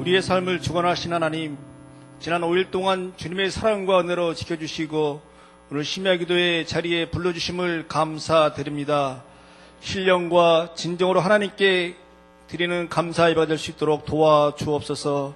우리의 삶을 주관하신 하나님, 지난 5일 동안 주님의 사랑과 은혜로 지켜주시고 오늘 심야 기도의 자리에 불러주심을 감사드립니다. 신령과 진정으로 하나님께 드리는 감사 예배가 될 수 있도록 도와주옵소서.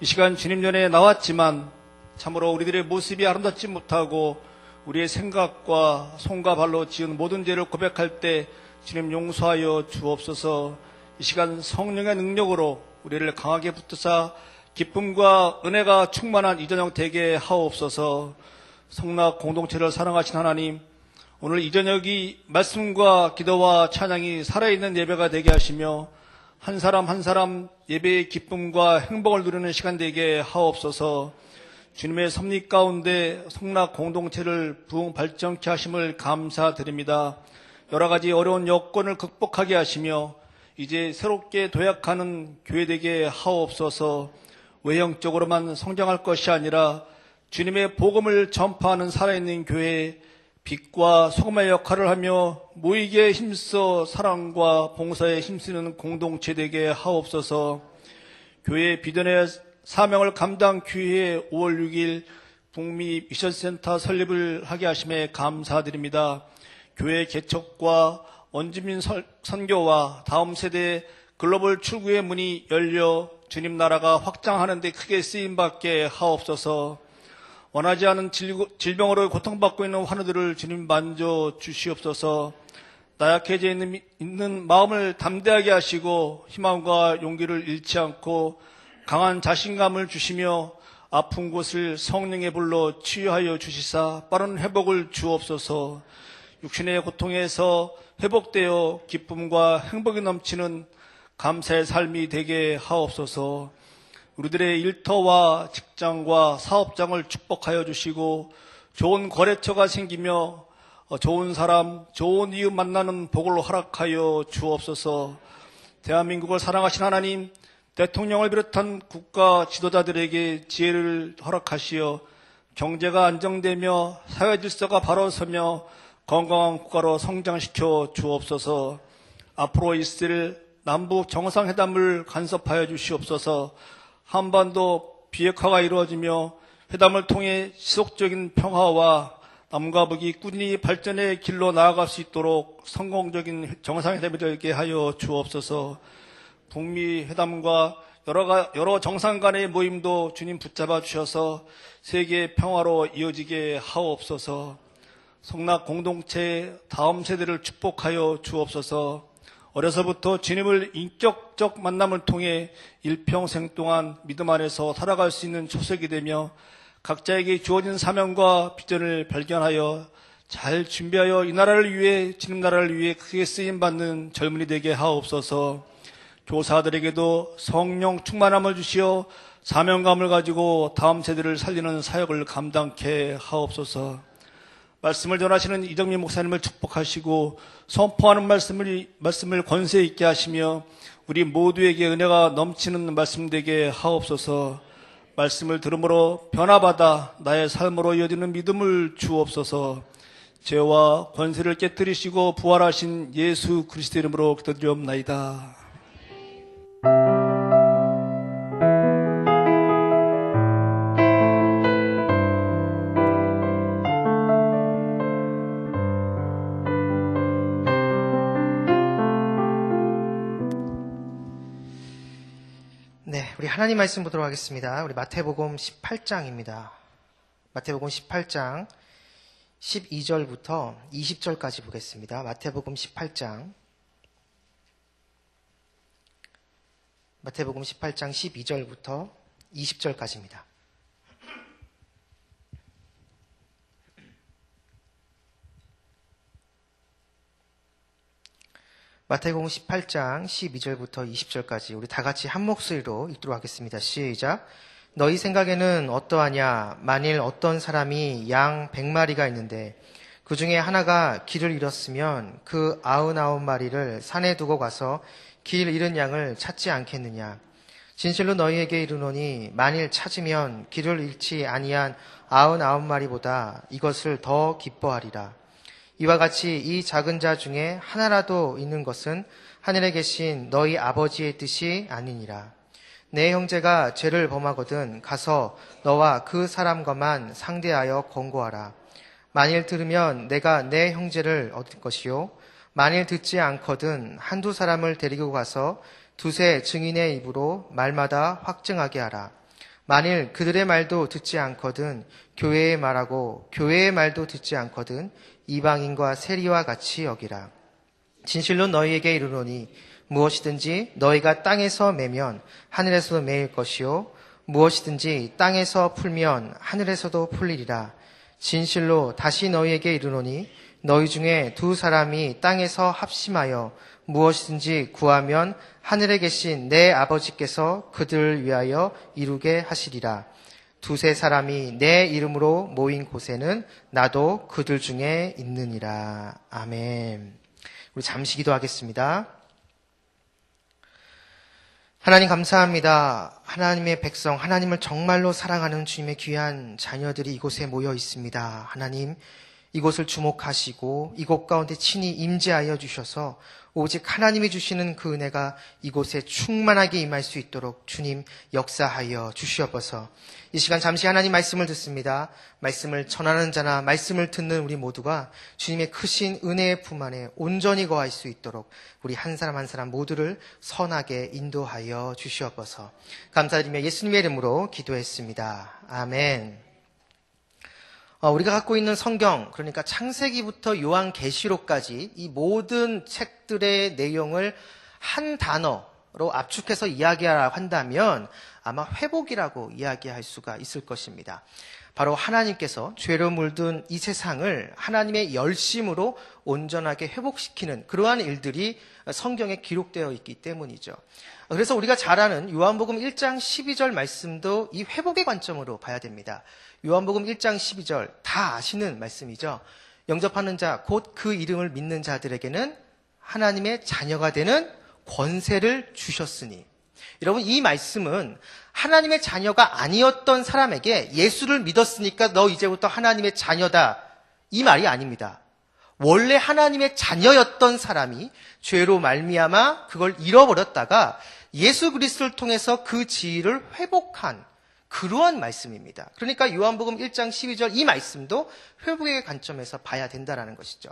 이 시간 주님 전에 나왔지만 참으로 우리들의 모습이 아름답지 못하고 우리의 생각과 손과 발로 지은 모든 죄를 고백할 때 주님 용서하여 주옵소서. 이 시간 성령의 능력으로 우리를 강하게 붙드사 기쁨과 은혜가 충만한 이 저녁 되게 하옵소서. 성락 공동체를 사랑하신 하나님, 오늘 이 저녁이 말씀과 기도와 찬양이 살아있는 예배가 되게 하시며 한 사람 한 사람 예배의 기쁨과 행복을 누리는 시간 되게 하옵소서. 주님의 섭리 가운데 성락 공동체를 부흥 발전케 하심을 감사드립니다. 여러 가지 어려운 여건을 극복하게 하시며 이제 새롭게 도약하는 교회 되게 하옵소서. 외형적으로만 성장할 것이 아니라 주님의 복음을 전파하는 살아있는 교회, 빛과 소금의 역할을 하며 모이게 힘써 사랑과 봉사에 힘쓰는 공동체 되게 하옵소서. 교회 비전의 사명을 감당하기 위해 5월 6일 북미 미션센터 설립을 하게 하심에 감사드립니다. 교회 개척과 원주민 선교와 다음 세대의 글로벌 출구의 문이 열려 주님 나라가 확장하는 데 크게 쓰임받게 하옵소서. 원하지 않은 질병으로 고통받고 있는 환우들을 주님 만져 주시옵소서. 나약해져 있는 마음을 담대하게 하시고 희망과 용기를 잃지 않고 강한 자신감을 주시며 아픈 곳을 성령의 불로 치유하여 주시사 빠른 회복을 주옵소서. 육신의 고통에서 회복되어 기쁨과 행복이 넘치는 감사의 삶이 되게 하옵소서. 우리들의 일터와 직장과 사업장을 축복하여 주시고 좋은 거래처가 생기며 좋은 사람, 좋은 이웃 만나는 복을 허락하여 주옵소서. 대한민국을 사랑하신 하나님, 대통령을 비롯한 국가 지도자들에게 지혜를 허락하시어 경제가 안정되며 사회 질서가 바로 서며 건강한 국가로 성장시켜 주옵소서. 앞으로 있을 남북 정상회담을 간섭하여 주시옵소서. 한반도 비핵화가 이루어지며 회담을 통해 지속적인 평화와 남과 북이 꾸준히 발전의 길로 나아갈 수 있도록 성공적인 정상회담이 되게 하여 주옵소서. 북미 회담과 여러 정상 간의 모임도 주님 붙잡아 주셔서 세계 평화로 이어지게 하옵소서. 성락 공동체 다음 세대를 축복하여 주옵소서. 어려서부터 주님을 인격적 만남을 통해 일평생 동안 믿음 안에서 살아갈 수 있는 초석이 되며 각자에게 주어진 사명과 비전을 발견하여 잘 준비하여 이 나라를 위해, 주님 나라를 위해 크게 쓰임받는 젊은이 되게 하옵소서. 교사들에게도 성령 충만함을 주시어 사명감을 가지고 다음 세대를 살리는 사역을 감당케 하옵소서. 말씀을 전하시는 이정민 목사님을 축복하시고 선포하는 말씀을 권세 있게 하시며 우리 모두에게 은혜가 넘치는 말씀 되게 하옵소서. 말씀을 들음으로 변화받아 나의 삶으로 이어지는 믿음을 주옵소서. 죄와 권세를 깨뜨리시고 부활하신 예수 그리스도 이름으로 기도드리옵나이다. 우리 하나님 말씀 보도록 하겠습니다. 우리 마태복음 18장입니다. 마태복음 18장 12절부터 20절까지 보겠습니다. 마태복음 18장 12절부터 20절까지입니다. 마태복음 18장 12절부터 20절까지 우리 다 같이 한 목소리로 읽도록 하겠습니다. 시작. 너희 생각에는 어떠하냐? 만일 어떤 사람이 양 100마리가 있는데 그 중에 하나가 길을 잃었으면 그 99마리를 산에 두고 가서 길 잃은 양을 찾지 않겠느냐? 진실로 너희에게 이르노니 만일 찾으면 길을 잃지 아니한 99마리보다 이것을 더 기뻐하리라. 이와 같이 이 작은 자 중에 하나라도 있는 것은 하늘에 계신 너희 아버지의 뜻이 아니니라. 내 형제가 죄를 범하거든 가서 너와 그 사람과만 상대하여 권고하라. 만일 들으면 내가 내 형제를 얻을 것이요 만일 듣지 않거든 한두 사람을 데리고 가서 두세 증인의 입으로 말마다 확증하게 하라. 만일 그들의 말도 듣지 않거든 교회의 말하고 교회의 말도 듣지 않거든 이방인과 세리와 같이 여기라. 진실로 너희에게 이르노니 무엇이든지 너희가 땅에서 매면 하늘에서도 매일 것이요 무엇이든지 땅에서 풀면 하늘에서도 풀리리라. 진실로 다시 너희에게 이르노니 너희 중에 두 사람이 땅에서 합심하여 무엇이든지 구하면 하늘에 계신 내 아버지께서 그들을 위하여 이루게 하시리라. 두세 사람이 내 이름으로 모인 곳에는 나도 그들 중에 있느니라. 아멘. 우리 잠시 기도하겠습니다. 하나님 감사합니다. 하나님의 백성, 하나님을 정말로 사랑하는 주님의 귀한 자녀들이 이곳에 모여 있습니다. 하나님, 이곳을 주목하시고 이곳 가운데 친히 임재하여 주셔서 오직 하나님이 주시는 그 은혜가 이곳에 충만하게 임할 수 있도록 주님 역사하여 주시옵소서. 이 시간 잠시 하나님 말씀을 듣습니다. 말씀을 전하는 자나 말씀을 듣는 우리 모두가 주님의 크신 은혜의 품 안에 온전히 거할 수 있도록 우리 한 사람 한 사람 모두를 선하게 인도하여 주시옵소서. 감사드리며 예수님의 이름으로 기도했습니다. 아멘. 우리가 갖고 있는 성경, 그러니까 창세기부터 요한계시록까지 이 모든 책들의 내용을 한 단어로 압축해서 이야기하라 한다면 아마 회복이라고 이야기할 수가 있을 것입니다. 바로 하나님께서 죄로 물든 이 세상을 하나님의 열심으로 온전하게 회복시키는 그러한 일들이 성경에 기록되어 있기 때문이죠. 그래서 우리가 잘 아는 요한복음 1장 12절 말씀도 이 회복의 관점으로 봐야 됩니다. 요한복음 1장 12절 다 아시는 말씀이죠. 영접하는 자, 곧 그 이름을 믿는 자들에게는 하나님의 자녀가 되는 권세를 주셨으니. 여러분, 이 말씀은 하나님의 자녀가 아니었던 사람에게 예수를 믿었으니까 너 이제부터 하나님의 자녀다, 이 말이 아닙니다. 원래 하나님의 자녀였던 사람이 죄로 말미암아 그걸 잃어버렸다가 예수 그리스도를 통해서 그 지위를 회복한 그러한 말씀입니다. 그러니까 요한복음 1장 12절 이 말씀도 회복의 관점에서 봐야 된다는 것이죠.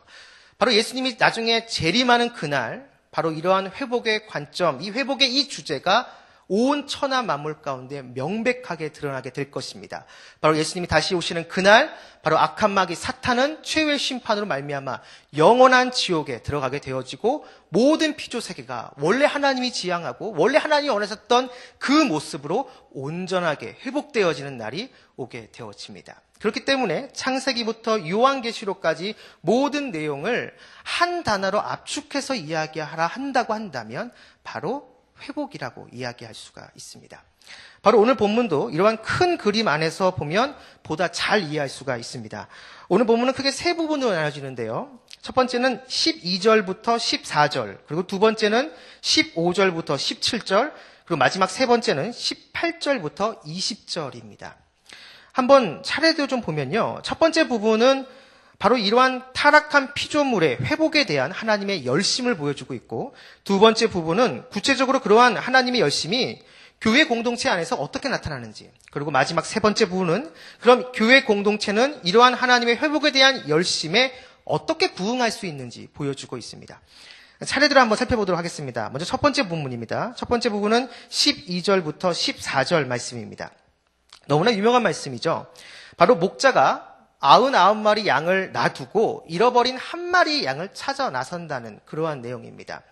바로 예수님이 나중에 재림하는 그날, 바로 이러한 회복의 관점, 이 회복의 이 주제가 온 천하 만물 가운데 명백하게 드러나게 될 것입니다. 바로 예수님이 다시 오시는 그날, 바로 악한 마귀 사탄은 최후의 심판으로 말미암아 영원한 지옥에 들어가게 되어지고 모든 피조 세계가 원래 하나님이 지향하고 원래 하나님이 원하셨던 그 모습으로 온전하게 회복되어지는 날이 오게 되어집니다. 그렇기 때문에 창세기부터 요한계시록까지 모든 내용을 한 단어로 압축해서 이야기하라 한다고 한다면 바로 회복이라고 이야기할 수가 있습니다. 바로 오늘 본문도 이러한 큰 그림 안에서 보면 보다 잘 이해할 수가 있습니다. 오늘 본문은 크게 세 부분으로 나눠지는데요. 첫 번째는 12절부터 14절, 그리고 두 번째는 15절부터 17절, 그리고 마지막 세 번째는 18절부터 20절입니다. 한번 차례대로 좀 보면요. 첫 번째 부분은 바로 이러한 타락한 피조물의 회복에 대한 하나님의 열심을 보여주고 있고, 두 번째 부분은 구체적으로 그러한 하나님의 열심이 교회 공동체 안에서 어떻게 나타나는지, 그리고 마지막 세 번째 부분은 그럼 교회 공동체는 이러한 하나님의 회복에 대한 열심에 어떻게 부응할 수 있는지 보여주고 있습니다. 차례대로 한번 살펴보도록 하겠습니다. 먼저 첫 번째 부분입니다. 첫 번째 부분은 12절부터 14절 말씀입니다. 너무나 유명한 말씀이죠. 바로 목자가 99마리 양을 놔두고 잃어버린 한 마리의 양을 찾아 나선다는 그러한 내용입니다.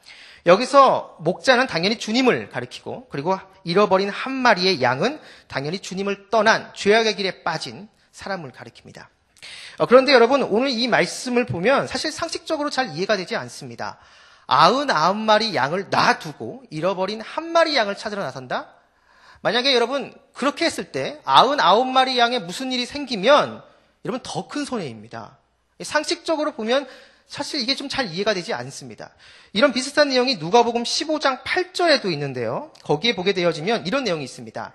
여기서 목자는 당연히 주님을 가리키고, 그리고 잃어버린 한 마리의 양은 당연히 주님을 떠난 죄악의 길에 빠진 사람을 가리킵니다. 그런데 여러분, 오늘 이 말씀을 보면 사실 상식적으로 잘 이해가 되지 않습니다. 99마리 양을 놔두고 잃어버린 한 마리 양을 찾으러 나선다? 만약에 여러분 그렇게 했을 때 99마리 양에 무슨 일이 생기면 여러분 더 큰 손해입니다. 상식적으로 보면 사실 이게 좀 잘 이해가 되지 않습니다. 이런 비슷한 내용이 누가복음 15장 8절에도 있는데요. 거기에 보게 되어지면 이런 내용이 있습니다.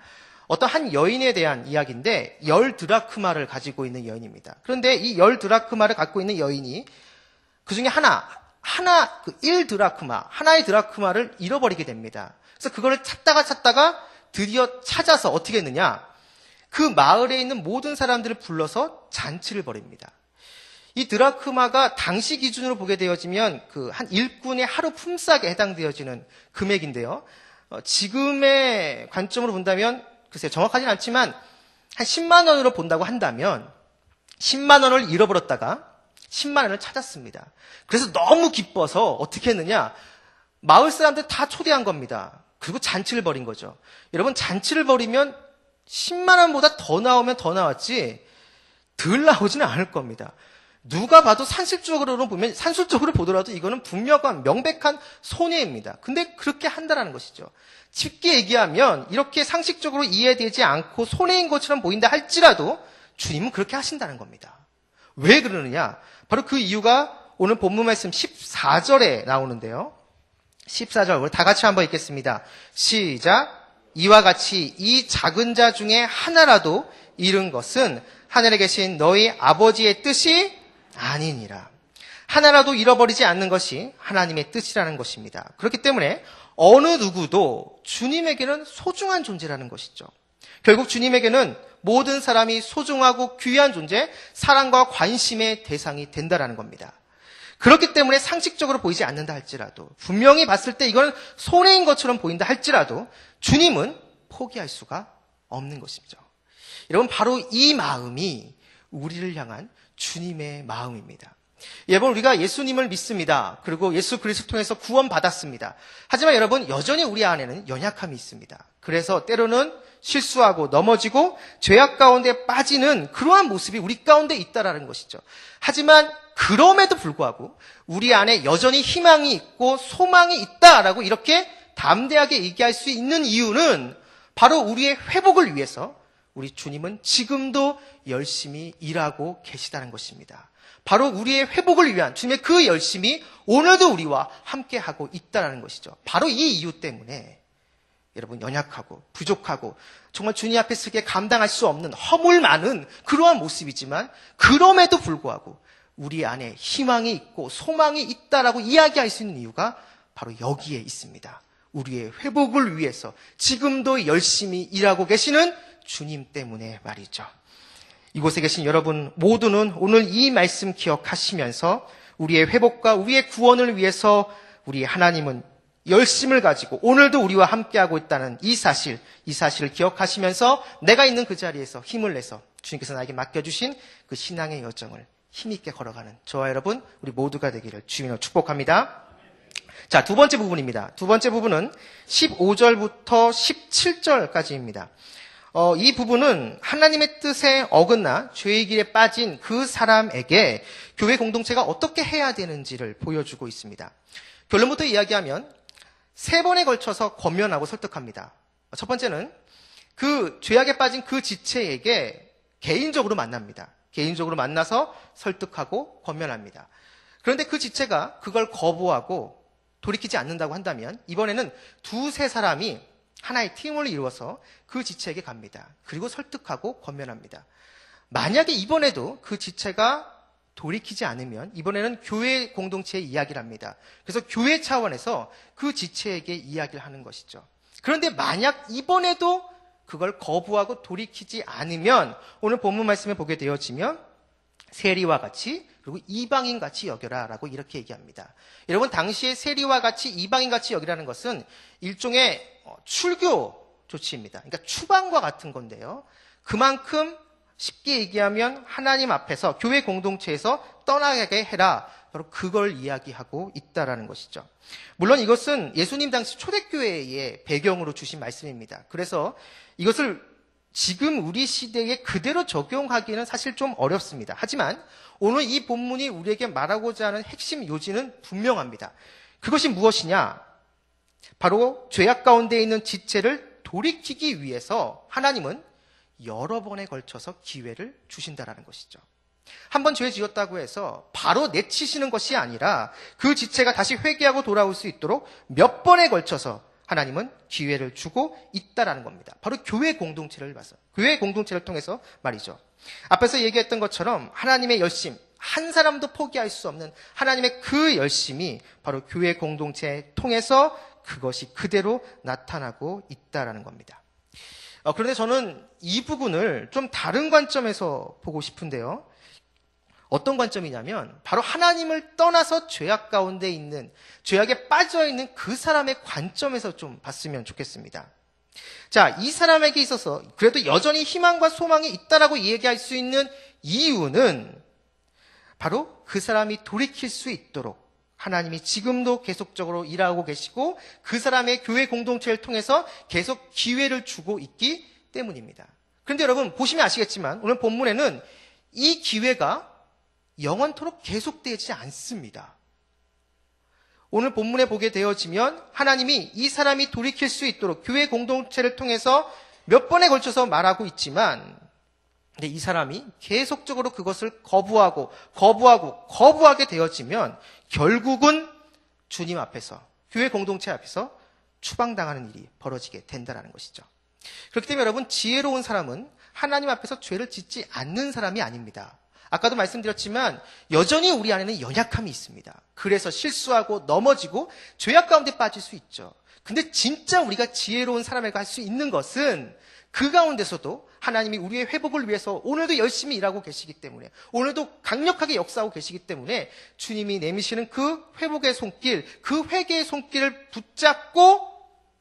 어떤 한 여인에 대한 이야기인데 10드라크마를 가지고 있는 여인입니다. 그런데 이 10드라크마를 갖고 있는 여인이 그중에 하나 1드라크마, 하나의 드라크마를 잃어버리게 됩니다. 그래서 그거를 찾다가 드디어 찾아서 어떻게 했느냐? 그 마을에 있는 모든 사람들을 불러서 잔치를 벌입니다. 이 드라크마가 당시 기준으로 보게 되어지면 그 한 일꾼의 하루 품삯에 해당되어지는 금액인데요. 지금의 관점으로 본다면 글쎄요, 정확하진 않지만 한 10만 원으로 본다고 한다면 10만 원을 잃어버렸다가 10만 원을 찾았습니다. 그래서 너무 기뻐서 어떻게 했느냐? 마을 사람들 다 초대한 겁니다. 그리고 잔치를 벌인 거죠. 여러분, 잔치를 벌이면 10만 원보다 더 나오면 더 나왔지 덜 나오지는 않을 겁니다. 누가 봐도 산술적으로 보더라도 이거는 분명한 명백한 손해입니다. 근데 그렇게 한다라는 것이죠. 쉽게 얘기하면 이렇게 상식적으로 이해되지 않고 손해인 것처럼 보인다 할지라도 주님은 그렇게 하신다는 겁니다. 왜 그러느냐? 바로 그 이유가 오늘 본문 말씀 14절에 나오는데요. 14절, 우리 다 같이 한번 읽겠습니다. 시작. 이와 같이 이 작은 자 중에 하나라도 잃은 것은 하늘에 계신 너희 아버지의 뜻이 아니니라. 하나라도 잃어버리지 않는 것이 하나님의 뜻이라는 것입니다. 그렇기 때문에 어느 누구도 주님에게는 소중한 존재라는 것이죠. 결국 주님에게는 모든 사람이 소중하고 귀한 존재, 사랑과 관심의 대상이 된다라는 겁니다. 그렇기 때문에 상식적으로 보이지 않는다 할지라도, 분명히 봤을 때 이건 손해인 것처럼 보인다 할지라도 주님은 포기할 수가 없는 것이죠. 여러분, 바로 이 마음이 우리를 향한 주님의 마음입니다. 여러분, 우리가 예수님을 믿습니다. 그리고 예수 그리스도 통해서 구원받았습니다. 하지만 여러분, 여전히 우리 안에는 연약함이 있습니다. 그래서 때로는 실수하고 넘어지고 죄악 가운데 빠지는 그러한 모습이 우리 가운데 있다라는 것이죠. 하지만 그럼에도 불구하고 우리 안에 여전히 희망이 있고 소망이 있다라고 이렇게 담대하게 얘기할 수 있는 이유는 바로 우리의 회복을 위해서 우리 주님은 지금도 열심히 일하고 계시다는 것입니다. 바로 우리의 회복을 위한 주님의 그 열심이 오늘도 우리와 함께하고 있다는 것이죠. 바로 이 이유 때문에 여러분, 연약하고 부족하고 정말 주님 앞에 서게 감당할 수 없는 허물 많은 그러한 모습이지만 그럼에도 불구하고 우리 안에 희망이 있고 소망이 있다라고 이야기할 수 있는 이유가 바로 여기에 있습니다. 우리의 회복을 위해서 지금도 열심히 일하고 계시는 주님 때문에 말이죠. 이곳에 계신 여러분 모두는 오늘 이 말씀 기억하시면서 우리의 회복과 우리의 구원을 위해서 우리 하나님은 열심을 가지고 오늘도 우리와 함께하고 있다는 이 사실을 기억하시면서 내가 있는 그 자리에서 힘을 내서 주님께서 나에게 맡겨주신 그 신앙의 여정을 힘있게 걸어가는 저와 여러분 우리 모두가 되기를 주님으로 축복합니다. 자, 두 번째 부분입니다. 두 번째 부분은 15절부터 17절까지입니다. 이 부분은 하나님의 뜻에 어긋나 죄의 길에 빠진 그 사람에게 교회 공동체가 어떻게 해야 되는지를 보여주고 있습니다. 결론부터 이야기하면 3번에 걸쳐서 권면하고 설득합니다. 첫 번째는 그 죄악에 빠진 그 지체에게 개인적으로 만납니다. 개인적으로 만나서 설득하고 권면합니다. 그런데 그 지체가 그걸 거부하고 돌이키지 않는다고 한다면 이번에는 2-3 사람이 하나의 팀을 이루어서 그 지체에게 갑니다. 그리고 설득하고 권면합니다. 만약에 이번에도 그 지체가 돌이키지 않으면 이번에는 교회 공동체의 이야기를 합니다. 그래서 교회 차원에서 그 지체에게 이야기를 하는 것이죠. 그런데 만약 이번에도 그걸 거부하고 돌이키지 않으면 오늘 본문 말씀에 보게 되어지면 세리와 같이 그리고 이방인 같이 여겨라 라고 이렇게 얘기합니다. 여러분, 당시에 세리와 같이 이방인 같이 여기라는 것은 일종의 출교 조치입니다. 그러니까 추방과 같은 건데요. 그만큼 쉽게 얘기하면 하나님 앞에서 교회 공동체에서 떠나게 해라. 바로 그걸 이야기하고 있다라는 것이죠. 물론 이것은 예수님 당시 초대교회의 배경으로 주신 말씀입니다. 그래서 이것을 지금 우리 시대에 그대로 적용하기는 사실 좀 어렵습니다. 하지만 오늘 이 본문이 우리에게 말하고자 하는 핵심 요지는 분명합니다. 그것이 무엇이냐? 바로 죄악 가운데 있는 지체를 돌이키기 위해서 하나님은 여러 번에 걸쳐서 기회를 주신다라는 것이죠. 한 번 죄 지었다고 해서 바로 내치시는 것이 아니라 그 지체가 다시 회개하고 돌아올 수 있도록 몇 번에 걸쳐서 하나님은 기회를 주고 있다라는 겁니다. 바로 교회 공동체를 봐서, 교회 공동체를 통해서 말이죠. 앞에서 얘기했던 것처럼 하나님의 열심, 한 사람도 포기할 수 없는 하나님의 그 열심이 바로 교회 공동체를 통해서 그것이 그대로 나타나고 있다라는 겁니다. 그런데 저는 이 부분을 좀 다른 관점에서 보고 싶은데요. 어떤 관점이냐면 바로 하나님을 떠나서 죄악 가운데 있는, 죄악에 빠져 있는 그 사람의 관점에서 좀 봤으면 좋겠습니다. 자, 이 사람에게 있어서 그래도 여전히 희망과 소망이 있다라고 얘기할 수 있는 이유는 바로 그 사람이 돌이킬 수 있도록 하나님이 지금도 계속적으로 일하고 계시고 그 사람의 교회 공동체를 통해서 계속 기회를 주고 있기 때문입니다. 그런데 여러분 보시면 아시겠지만 오늘 본문에는 이 기회가 영원토록 계속되지 않습니다. 오늘 본문에 보게 되어지면 하나님이 이 사람이 돌이킬 수 있도록 교회 공동체를 통해서 몇 번에 걸쳐서 말하고 있지만, 근데 이 사람이 계속적으로 그것을 거부하게 되어지면 결국은 주님 앞에서, 교회 공동체 앞에서 추방당하는 일이 벌어지게 된다는 것이죠. 그렇기 때문에 여러분, 지혜로운 사람은 하나님 앞에서 죄를 짓지 않는 사람이 아닙니다. 아까도 말씀드렸지만 여전히 우리 안에는 연약함이 있습니다. 그래서 실수하고 넘어지고 죄악 가운데 빠질 수 있죠. 근데 진짜 우리가 지혜로운 사람에게 할 수 있는 것은 그 가운데서도 하나님이 우리의 회복을 위해서 오늘도 열심히 일하고 계시기 때문에, 오늘도 강력하게 역사하고 계시기 때문에 주님이 내미시는 그 회복의 손길, 그 회개의 손길을 붙잡고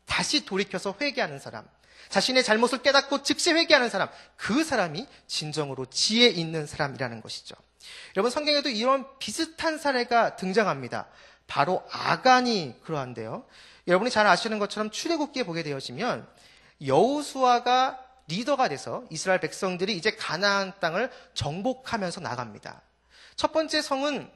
다시 돌이켜서 회개하는 사람, 자신의 잘못을 깨닫고 즉시 회개하는 사람, 그 사람이 진정으로 지혜 있는 사람이라는 것이죠. 여러분, 성경에도 이런 비슷한 사례가 등장합니다. 바로 아간이 그러한데요. 여러분이 잘 아시는 것처럼 출애굽기에 보게 되어지면 여호수아가 리더가 돼서 이스라엘 백성들이 이제 가나안 땅을 정복하면서 나갑니다. 첫 번째 성은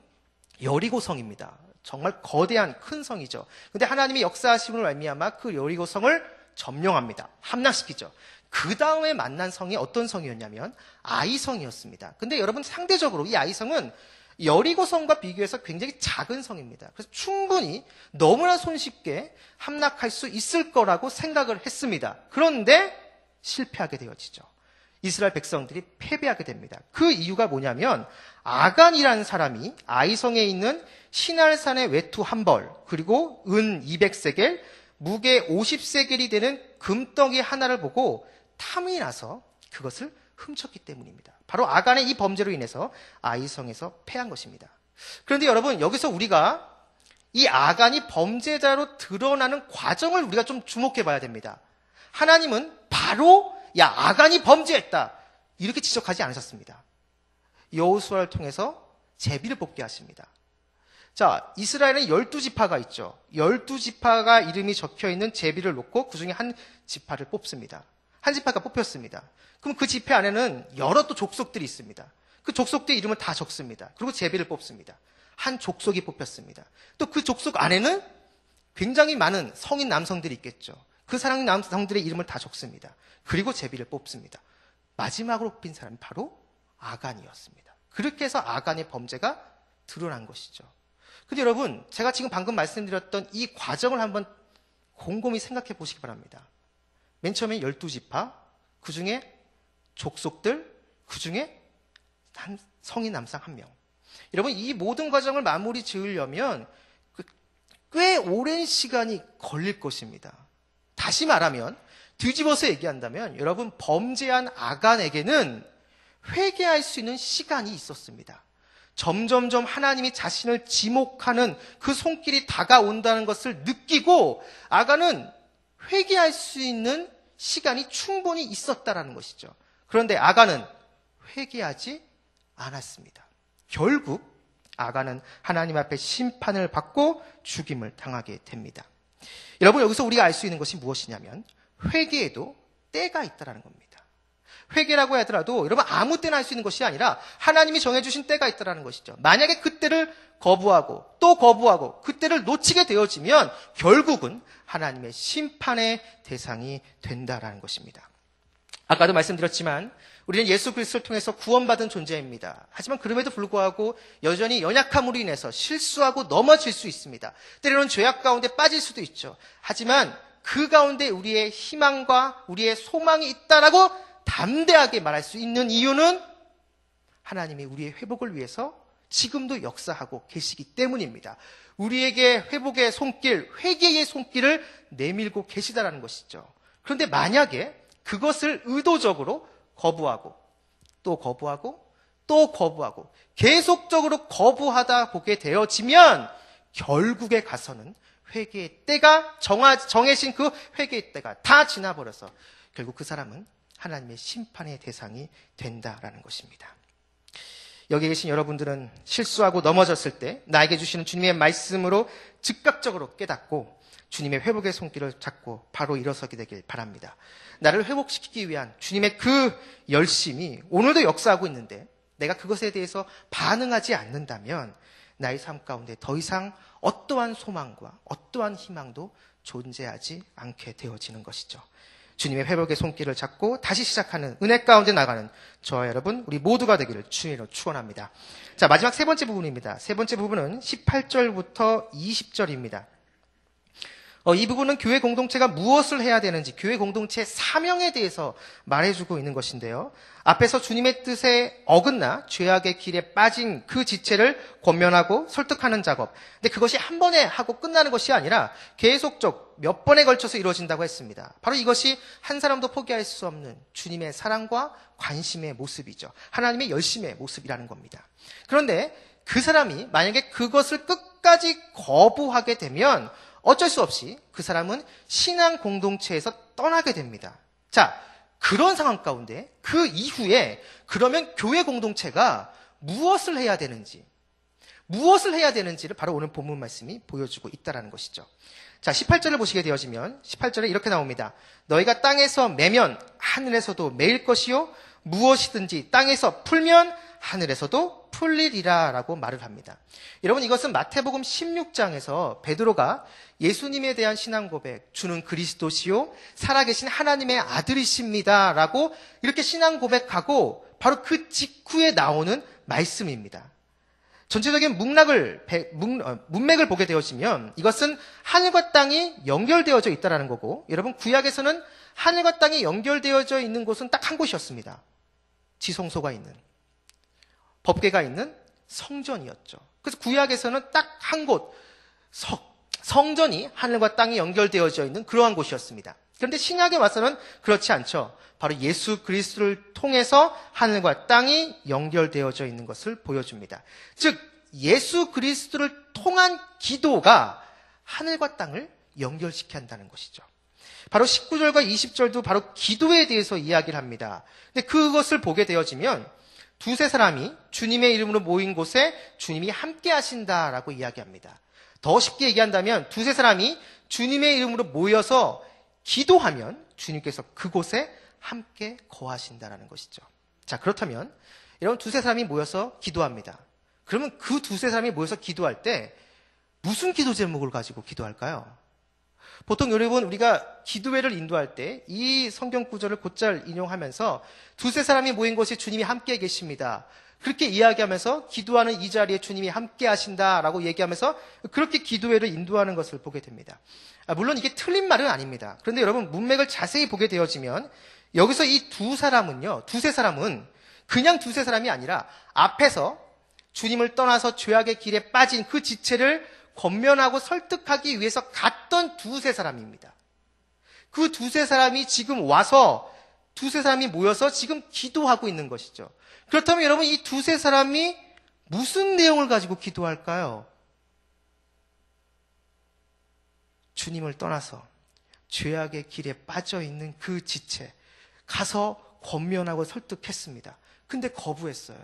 여리고 성입니다. 정말 거대한 큰 성이죠. 근데 하나님이 역사하심으로 말미암아 그 여리고 성을 점령합니다. 함락시키죠. 그 다음에 만난 성이 어떤 성이었냐면 아이성이었습니다. 근데 여러분, 상대적으로 이 아이성은 여리고성과 비교해서 굉장히 작은 성입니다. 그래서 충분히 너무나 손쉽게 함락할 수 있을 거라고 생각을 했습니다. 그런데 실패하게 되어지죠. 이스라엘 백성들이 패배하게 됩니다. 그 이유가 뭐냐면 아간이라는 사람이 아이성에 있는 시날산의 외투 한 벌, 그리고 은 200세겔, 무게 50세겔이 되는 금덩이 하나를 보고 탐이 나서 그것을 훔쳤기 때문입니다. 바로 아간의 이 범죄로 인해서 아이성에서 패한 것입니다. 그런데 여러분, 여기서 우리가 이 아간이 범죄자로 드러나는 과정을 우리가 좀 주목해 봐야 됩니다. 하나님은 바로 야, 아간이 범죄했다 이렇게 지적하지 않으셨습니다. 여호수아를 통해서 제비를 뽑게 하십니다. 자, 이스라엘은 12지파가 있죠. 12지파가 이름이 적혀있는 제비를 놓고 그 중에 한 지파를 뽑습니다. 한 지파가 뽑혔습니다. 그럼 그 지파 안에는 여러 또 족속들이 있습니다. 그 족속들 이름을 다 적습니다. 그리고 제비를 뽑습니다. 한 족속이 뽑혔습니다. 또 그 족속 안에는 굉장히 많은 성인 남성들이 있겠죠. 그 성인 남성들의 이름을 다 적습니다. 그리고 제비를 뽑습니다. 마지막으로 뽑힌 사람이 바로 아간이었습니다. 그렇게 해서 아간의 범죄가 드러난 것이죠. 근데 여러분, 제가 지금 방금 말씀드렸던 이 과정을 한번 곰곰이 생각해 보시기 바랍니다. 맨 처음에 12지파, 그 중에 족속들, 그 중에 한 성인 남성 한 명. 여러분, 이 모든 과정을 마무리 지으려면 꽤 오랜 시간이 걸릴 것입니다. 다시 말하면, 뒤집어서 얘기한다면 여러분, 범죄한 아간에게는 회개할 수 있는 시간이 있었습니다. 점점점 하나님이 자신을 지목하는 그 손길이 다가온다는 것을 느끼고 아간은 회개할 수 있는 시간이 충분히 있었다라는 것이죠. 그런데 아간은 회개하지 않았습니다. 결국 아간은 하나님 앞에 심판을 받고 죽임을 당하게 됩니다. 여러분, 여기서 우리가 알 수 있는 것이 무엇이냐면 회개에도 때가 있다는 겁니다. 회개라고 하더라도 여러분 아무 때나 할 수 있는 것이 아니라 하나님이 정해주신 때가 있다는 것이죠. 만약에 그때를 거부하고 또 거부하고 그때를 놓치게 되어지면 결국은 하나님의 심판의 대상이 된다라는 것입니다. 아까도 말씀드렸지만 우리는 예수 그리스도를 통해서 구원받은 존재입니다. 하지만 그럼에도 불구하고 여전히 연약함으로 인해서 실수하고 넘어질 수 있습니다. 때로는 죄악 가운데 빠질 수도 있죠. 하지만 그 가운데 우리의 희망과 우리의 소망이 있다라고 담대하게 말할 수 있는 이유는 하나님이 우리의 회복을 위해서 지금도 역사하고 계시기 때문입니다. 우리에게 회복의 손길, 회개의 손길을 내밀고 계시다라는 것이죠. 그런데 만약에 그것을 의도적으로 거부하고 또 거부하고 또 거부하고 계속적으로 거부하다 보게 되어지면 결국에 가서는 회개의 때가 정해진 그 회개의 때가 다 지나버려서 결국 그 사람은 하나님의 심판의 대상이 된다라는 것입니다. 여기 계신 여러분들은 실수하고 넘어졌을 때 나에게 주시는 주님의 말씀으로 즉각적으로 깨닫고 주님의 회복의 손길을 잡고 바로 일어서게 되길 바랍니다. 나를 회복시키기 위한 주님의 그 열심이 오늘도 역사하고 있는데 내가 그것에 대해서 반응하지 않는다면 나의 삶 가운데 더 이상 어떠한 소망과 어떠한 희망도 존재하지 않게 되어지는 것이죠. 주님의 회복의 손길을 잡고 다시 시작하는 은혜 가운데 나가는 저와 여러분 우리 모두가 되기를 주님으로 축원합니다. 자, 마지막 세 번째 부분입니다. 세 번째 부분은 18절부터 20절입니다. 이 부분은 교회 공동체가 무엇을 해야 되는지 교회 공동체의 사명에 대해서 말해주고 있는 것인데요. 앞에서 주님의 뜻에 어긋나 죄악의 길에 빠진 그 지체를 권면하고 설득하는 작업. 근데 그것이 한 번에 하고 끝나는 것이 아니라 계속적 몇 번에 걸쳐서 이루어진다고 했습니다. 바로 이것이 한 사람도 포기할 수 없는 주님의 사랑과 관심의 모습이죠. 하나님의 열심의 모습이라는 겁니다. 그런데 그 사람이 만약에 그것을 끝까지 거부하게 되면 어쩔 수 없이 그 사람은 신앙 공동체에서 떠나게 됩니다. 자, 그런 상황 가운데 그 이후에 그러면 교회 공동체가 무엇을 해야 되는지를 바로 오늘 본문 말씀이 보여주고 있다는 것이죠. 자, 18절을 보시게 되어지면 18절에 이렇게 나옵니다. 너희가 땅에서 매면 하늘에서도 매일 것이요 무엇이든지 땅에서 풀면 하늘에서도 풀리리라 라고 말을 합니다. 여러분, 이것은 마태복음 16장에서 베드로가 예수님에 대한 신앙 고백, 주는 그리스도시요 살아계신 하나님의 아들이십니다 라고 이렇게 신앙 고백하고 바로 그 직후에 나오는 말씀입니다. 전체적인 문맥을 보게 되어지면 이것은 하늘과 땅이 연결되어져 있다는 거고, 여러분 구약에서는 하늘과 땅이 연결되어져 있는 곳은 딱 한 곳이었습니다. 지성소가 있는, 법궤가 있는 성전이었죠. 그래서 구약에서는 딱 한 곳, 성전이 하늘과 땅이 연결되어져 있는 그러한 곳이었습니다. 그런데 신약에 와서는 그렇지 않죠. 바로 예수 그리스도를 통해서 하늘과 땅이 연결되어져 있는 것을 보여줍니다. 즉 예수 그리스도를 통한 기도가 하늘과 땅을 연결시켜야 한다는 것이죠. 바로 19절과 20절도 바로 기도에 대해서 이야기를 합니다. 근데 그것을 보게 되어지면 두세 사람이 주님의 이름으로 모인 곳에 주님이 함께 하신다라고 이야기합니다. 더 쉽게 얘기한다면 두세 사람이 주님의 이름으로 모여서 기도하면 주님께서 그곳에 함께 거하신다라는 것이죠. 자, 그렇다면 여러분 두세 사람이 모여서 기도합니다. 그러면 그 두세 사람이 모여서 기도할 때 무슨 기도 제목을 가지고 기도할까요? 보통 여러분 우리가 기도회를 인도할 때 이 성경 구절을 곧잘 인용하면서 두세 사람이 모인 곳에 주님이 함께 계십니다. 그렇게 이야기하면서 기도하는 이 자리에 주님이 함께 하신다라고 얘기하면서 그렇게 기도회를 인도하는 것을 보게 됩니다. 물론 이게 틀린 말은 아닙니다. 그런데 여러분 문맥을 자세히 보게 되어지면 여기서 이 두세 사람은 그냥 두세 사람이 아니라 앞에서 주님을 떠나서 죄악의 길에 빠진 그 지체를 권면하고 설득하기 위해서 갔던 두세 사람입니다. 그 두세 사람이 지금 와서 두세 사람이 모여서 지금 기도하고 있는 것이죠. 그렇다면 여러분 이 두세 사람이 무슨 내용을 가지고 기도할까요? 주님을 떠나서 죄악의 길에 빠져 있는 그 지체 가서 권면하고 설득했습니다. 근데 거부했어요.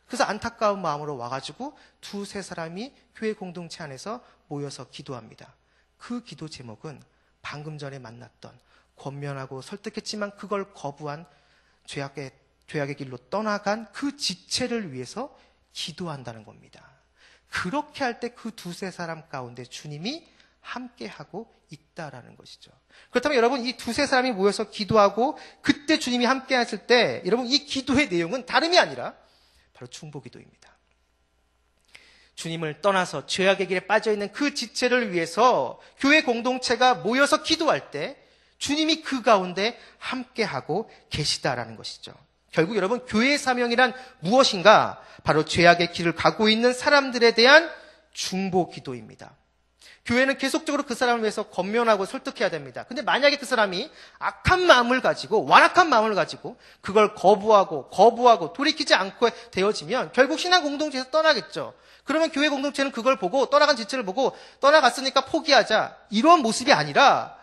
그래서 안타까운 마음으로 와가지고 두세 사람이 교회 공동체 안에서 모여서 기도합니다. 그 기도 제목은 방금 전에 만났던 권면하고 설득했지만 그걸 거부한 죄악의 길로 떠나간 그 지체를 위해서 기도한다는 겁니다. 그렇게 할 때 그 두세 사람 가운데 주님이 함께하고 있다라는 것이죠. 그렇다면 여러분 이 두세 사람이 모여서 기도하고 그때 주님이 함께 하실 때 여러분 이 기도의 내용은 다름이 아니라 바로 중보기도입니다. 주님을 떠나서 죄악의 길에 빠져있는 그 지체를 위해서 교회 공동체가 모여서 기도할 때 주님이 그 가운데 함께하고 계시다라는 것이죠. 결국 여러분 교회의 사명이란 무엇인가? 바로 죄악의 길을 가고 있는 사람들에 대한 중보기도입니다. 교회는 계속적으로 그 사람을 위해서 권면하고 설득해야 됩니다. 근데 만약에 그 사람이 악한 마음을 가지고, 완악한 마음을 가지고 그걸 거부하고 돌이키지 않고 되어지면 결국 신앙 공동체에서 떠나겠죠. 그러면 교회 공동체는 그걸 보고, 떠나간 지체를 보고 떠나갔으니까 포기하자, 이런 모습이 아니라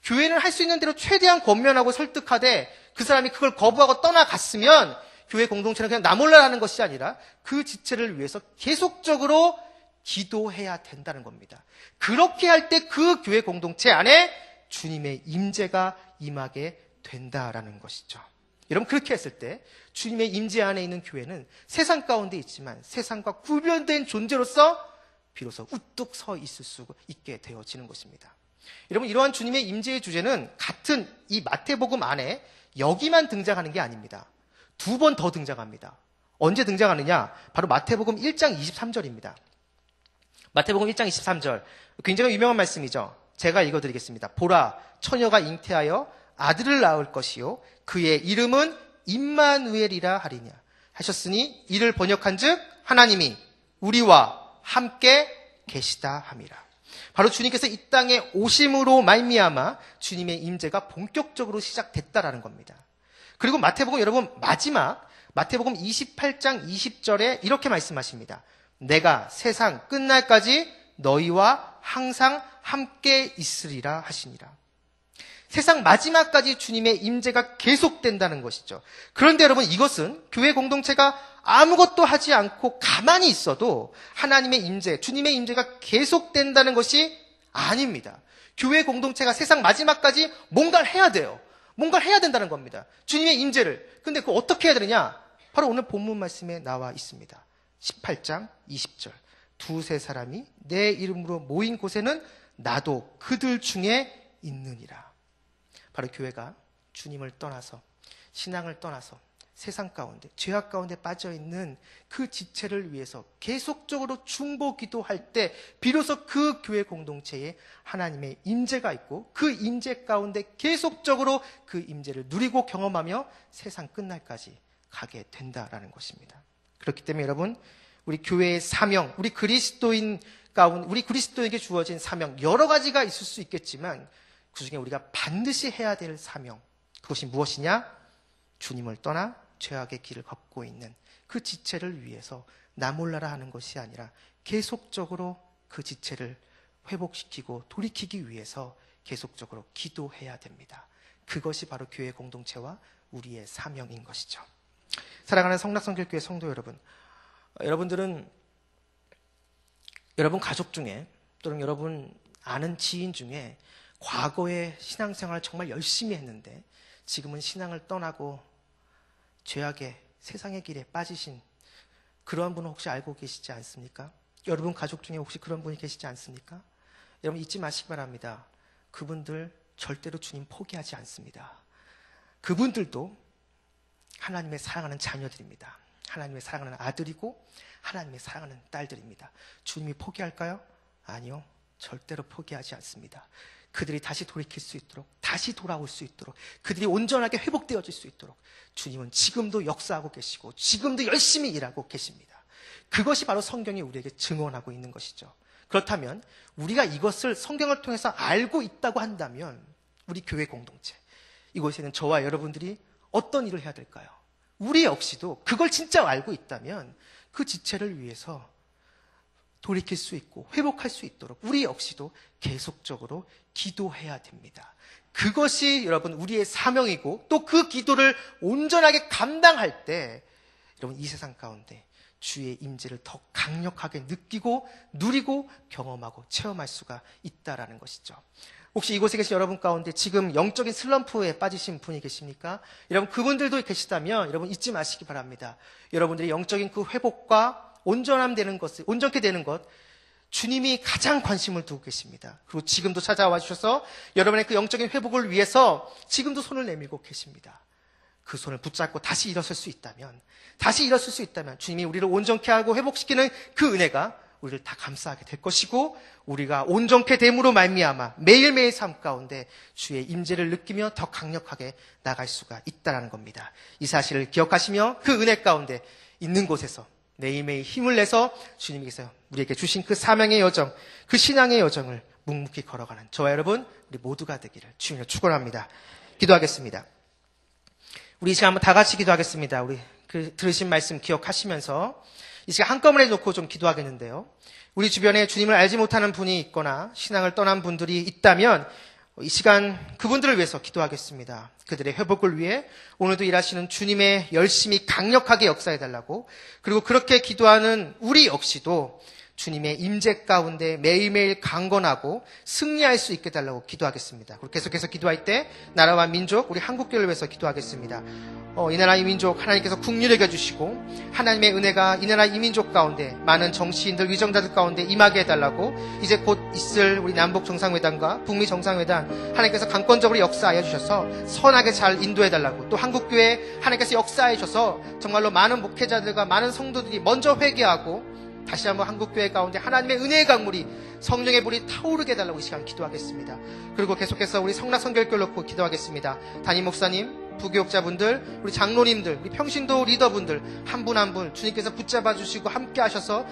교회는 할 수 있는 대로 최대한 권면하고 설득하되 그 사람이 그걸 거부하고 떠나갔으면 교회 공동체는 그냥 나 몰라 하는 것이 아니라 그 지체를 위해서 계속적으로 기도해야 된다는 겁니다. 그렇게 할 때 그 교회 공동체 안에 주님의 임재가 임하게 된다라는 것이죠. 여러분, 그렇게 했을 때 주님의 임재 안에 있는 교회는 세상 가운데 있지만 세상과 구별된 존재로서 비로소 우뚝 서 있을 수 있게 되어지는 것입니다. 여러분, 이러한 주님의 임재의 주제는 같은 이 마태복음 안에 여기만 등장하는 게 아닙니다. 2번 더 등장합니다. 언제 등장하느냐? 바로 마태복음 1장 23절입니다. 마태복음 1장 23절. 굉장히 유명한 말씀이죠. 제가 읽어드리겠습니다. 보라, 처녀가 잉태하여 아들을 낳을 것이요 그의 이름은 임마누엘이라 하리냐 하셨으니 이를 번역한즉 하나님이 우리와 함께 계시다 함이라. 바로 주님께서 이 땅에 오심으로 말미암아 주님의 임재가 본격적으로 시작됐다라는 겁니다. 그리고 마태복음, 여러분, 마지막 마태복음 28장 20절에 이렇게 말씀하십니다. 내가 세상 끝날까지 너희와 항상 함께 있으리라 하시니라. 세상 마지막까지 주님의 임재가 계속된다는 것이죠. 그런데 여러분, 이것은 교회 공동체가 아무것도 하지 않고 가만히 있어도 하나님의 임재, 주님의 임재가 계속된다는 것이 아닙니다. 교회 공동체가 세상 마지막까지 뭔가를 해야 돼요. 뭔가를 해야 된다는 겁니다. 주님의 임재를. 근데 그거 어떻게 해야 되느냐? 바로 오늘 본문 말씀에 나와 있습니다. 18장 20절. 두세 사람이 내 이름으로 모인 곳에는 나도 그들 중에 있느니라. 바로 교회가 주님을 떠나서, 신앙을 떠나서 세상 가운데, 죄악 가운데 빠져있는 그 지체를 위해서 계속적으로 중보 기도할 때 비로소 그 교회 공동체에 하나님의 임재가 있고 그 임재 가운데 계속적으로 그 임재를 누리고 경험하며 세상 끝날까지 가게 된다라는 것입니다. 그렇기 때문에 여러분, 우리 교회의 사명, 우리 그리스도인 가운데, 우리 그리스도에게 주어진 사명, 여러 가지가 있을 수 있겠지만 그 중에 우리가 반드시 해야 될 사명, 그것이 무엇이냐? 주님을 떠나 죄악의 길을 걷고 있는 그 지체를 위해서 나 몰라라 하는 것이 아니라 계속적으로 그 지체를 회복시키고 돌이키기 위해서 계속적으로 기도해야 됩니다. 그것이 바로 교회 공동체와 우리의 사명인 것이죠. 사랑하는 성락성결교회 성도 여러분, 여러분들은 여러분 가족 중에 또는 여러분 아는 지인 중에 과거에 신앙생활을 정말 열심히 했는데 지금은 신앙을 떠나고 죄악의 세상의 길에 빠지신 그러한 분은 혹시 알고 계시지 않습니까? 여러분 가족 중에 혹시 그런 분이 계시지 않습니까? 여러분 잊지 마시기 바랍니다. 그분들 절대로 주님 포기하지 않습니다. 그분들도 하나님의 사랑하는 자녀들입니다. 하나님의 사랑하는 아들이고 하나님의 사랑하는 딸들입니다. 주님이 포기할까요? 아니요. 절대로 포기하지 않습니다. 그들이 다시 돌이킬 수 있도록, 다시 돌아올 수 있도록, 그들이 온전하게 회복되어질 수 있도록 주님은 지금도 역사하고 계시고 지금도 열심히 일하고 계십니다. 그것이 바로 성경이 우리에게 증언하고 있는 것이죠. 그렇다면 우리가 이것을 성경을 통해서 알고 있다고 한다면 우리 교회 공동체, 이곳에는 저와 여러분들이 어떤 일을 해야 될까요? 우리 역시도 그걸 진짜 알고 있다면 그 지체를 위해서 돌이킬 수 있고 회복할 수 있도록 우리 역시도 계속적으로 기도해야 됩니다. 그것이 여러분 우리의 사명이고 또 그 기도를 온전하게 감당할 때 여러분 이 세상 가운데 주의 임재를 더 강력하게 느끼고 누리고 경험하고 체험할 수가 있다라는 것이죠. 혹시 이곳에 계신 여러분 가운데 지금 영적인 슬럼프에 빠지신 분이 계십니까? 여러분 그분들도 계시다면 여러분 잊지 마시기 바랍니다. 여러분들이 영적인 그 회복과 온전함 되는 것을, 온전케 되는 것, 주님이 가장 관심을 두고 계십니다. 그리고 지금도 찾아와 주셔서 여러분의 그 영적인 회복을 위해서 지금도 손을 내밀고 계십니다. 그 손을 붙잡고 다시 일어설 수 있다면, 주님이 우리를 온전케 하고 회복시키는 그 은혜가 우리를 다 감싸게 될 것이고, 우리가 온전케 됨으로 말미암아 매일매일 삶 가운데 주의 임재를 느끼며 더 강력하게 나갈 수가 있다는 겁니다. 이 사실을 기억하시며 그 은혜 가운데 있는 곳에서 매일매일 힘을 내서 주님께서 우리에게 주신 그 사명의 여정, 그 신앙의 여정을 묵묵히 걸어가는 저와 여러분 우리 모두가 되기를 주님을 축원합니다. 기도하겠습니다. 우리 이 시간 한번 다 같이 기도하겠습니다. 우리 그 들으신 말씀 기억하시면서 이 시간 한꺼번에 놓고 좀 기도하겠는데요. 우리 주변에 주님을 알지 못하는 분이 있거나 신앙을 떠난 분들이 있다면 이 시간 그분들을 위해서 기도하겠습니다. 그들의 회복을 위해 오늘도 일하시는 주님의 열심히 강력하게 역사해달라고, 그리고 그렇게 기도하는 우리 역시도 주님의 임재 가운데 매일매일 강건하고 승리할 수 있게 달라고 기도하겠습니다. 그리고 계속해서 기도할 때 나라와 민족, 우리 한국교회를 위해서 기도하겠습니다. 이 나라 이 민족 하나님께서 국률을 여겨주시고 하나님의 은혜가 이 나라 이 민족 가운데 많은 정치인들, 위정자들 가운데 임하게 해달라고, 이제 곧 있을 우리 남북 정상회담과 북미 정상회담 하나님께서 강권적으로 역사하여 주셔서 선하게 잘 인도해달라고, 또 한국교회 하나님께서 역사해 주셔서 정말로 많은 목회자들과 많은 성도들이 먼저 회개하고 다시 한번 한국교회 가운데 하나님의 은혜의 강물이, 성령의 불이 타오르게 해달라고 이 시간 기도하겠습니다. 그리고 계속해서 우리 성락성결교를 놓고 기도하겠습니다. 담임 목사님, 부교육자분들, 우리 장로님들, 우리 평신도 리더분들 한 분 한 분 주님께서 붙잡아 주시고 함께 하셔서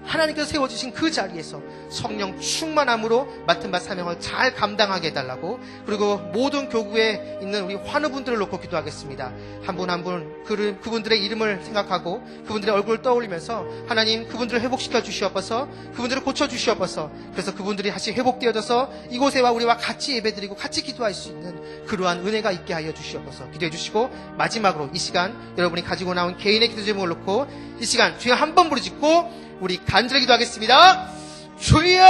하나님께서 세워주신 그 자리에서 성령 충만함으로 맡은 바 사명을 잘 감당하게 해달라고, 그리고 모든 교구에 있는 우리 환우분들을 놓고 기도하겠습니다. 한 분 한 분 그분들의 이름을 생각하고 그분들의 얼굴을 떠올리면서 하나님 그분들을 회복시켜 주시옵소서, 그분들을 고쳐주시옵소서. 그래서 그분들이 다시 회복되어져서 이곳에와 우리와 같이 예배드리고 같이 기도할 수 있는 그러한 은혜가 있게 하여 주시옵소서. 기도해 주시고 마지막으로 이 시간 여러분이 가지고 나온 개인의 기도 제목을 놓고 이 시간 주여 한 번 부르짖고 우리 간절히 기도하겠습니다. 주여!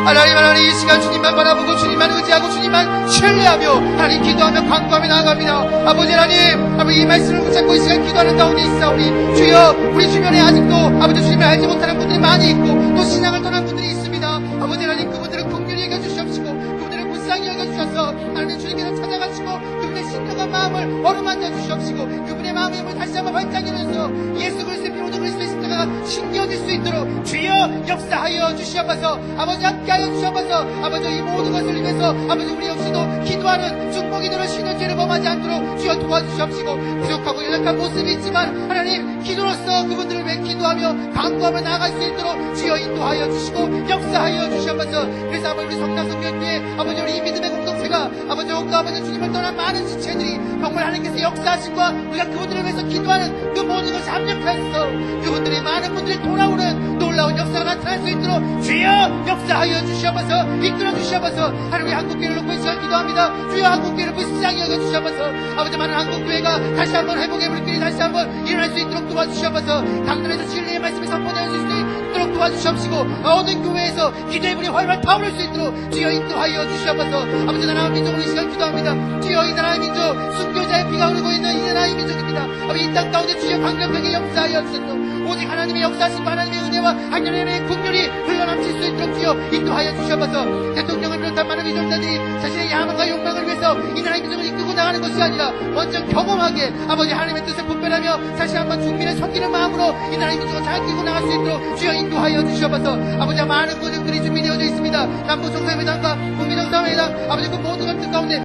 하나님 이 시간 주님만 바라보고 주님만 의지하고 주님만 신뢰하며 하나님 기도하며 간구하며 나아갑니다. 아버지 하나님, 아버지 이 말씀을 붙잡고 이 시간 기도하는 가운데 있사오니 주여, 우리 주변에 아직도 아버지 주님을 알지 못하는 분들이 많이 있고 또 신앙을 떠난 분들이 있습니다. 아버지 하나님 그분들을 긍휼히 여겨주시옵시고 그분들을 불쌍히 여겨주셔서 하나님 주님께서 찾아가시고 그분의 신령한 마음을 어루만져 주시옵시고 그분의 마음의 힘을 다시 한번 활짝 일어서 예수 그리스도의 피로도 그리스도의 십자가가 신겨질 수 있도록 주여 역사하여 주시옵소서. 아버지 함께하여 주시옵소서. 아버지 이 모든 것을 위해서 아버지 우리 역시도 기도하는 중보기도를 쉬는 죄를 범하지 않도록 주여 도와주시옵시고, 부족하고 연약한 모습이 있지만 하나님 기도로서 그분들을 위해 기도하며 간구하며 나아갈 수 있도록 주여 인도하여 주시고 역사하여 주시옵소서. 그래서 아버지 우리 성남성교회에 아버지 우리 이 믿음의 공동체가 아버지 온과 아버지 주님을 떠난 많은 지체들이 정말 하나님께서 역사하신과 우리가 그분들을 위해서 기도하는 그 모든 것을 합력하여서 그분들의 많은 분들이 돌아오는 놀라운 역사가 나타날 수 있도록 주여 역사하여 주시옵소서. 이끌어 주시옵소서. 하나님 한국교회를 놓고 이 시간 기도합니다. 주여 한국교회를 불쌍히 여겨 주시옵소서. 아버지 많은 한국교회가 다시 한번 회복의 물길이 다시 한번 일어날 수 있도록 도와주시옵소서. 강단에서 진리의 말씀이 선포될 수 있도록 도와주시옵시고 모든 교회에서 기도의 불이 활활 타오를 수 있도록 주여 인도하여 주시옵소서. 아버지 나라와 민족으로 이 시간 기도합니다. 주여 이 나라의 민족 순교자의 피가 흐르고 있는 이 나라의 민족입니다. 아버지 이 땅 가운데 주여 강력하게 역사하여 주셔서 오직 하나님의 역사하심과 하나님의 은혜와 하나님의 국률이 흘러넘칠 수 있도록 주여 인도하여 주시옵소서. 대통령을 비롯한 많은 위정자들이 자신의 야망과 욕망을 위해서 이 나라의 민족을 이끌고 나가는 것이 아니라 먼저 경험하게 아버지 하나님의 뜻을 분별하며 다시 한번 국민을 섬기는 마음으로 이 나라의 민족을 잘 끌고 나갈 수 있도록 주여 인도하여 주시옵소서. 아버지 많은 권역들이 준비되어져 있습니다. 남북 정상회담과 북미 정상회담 아버지 그 모든 것들 가운데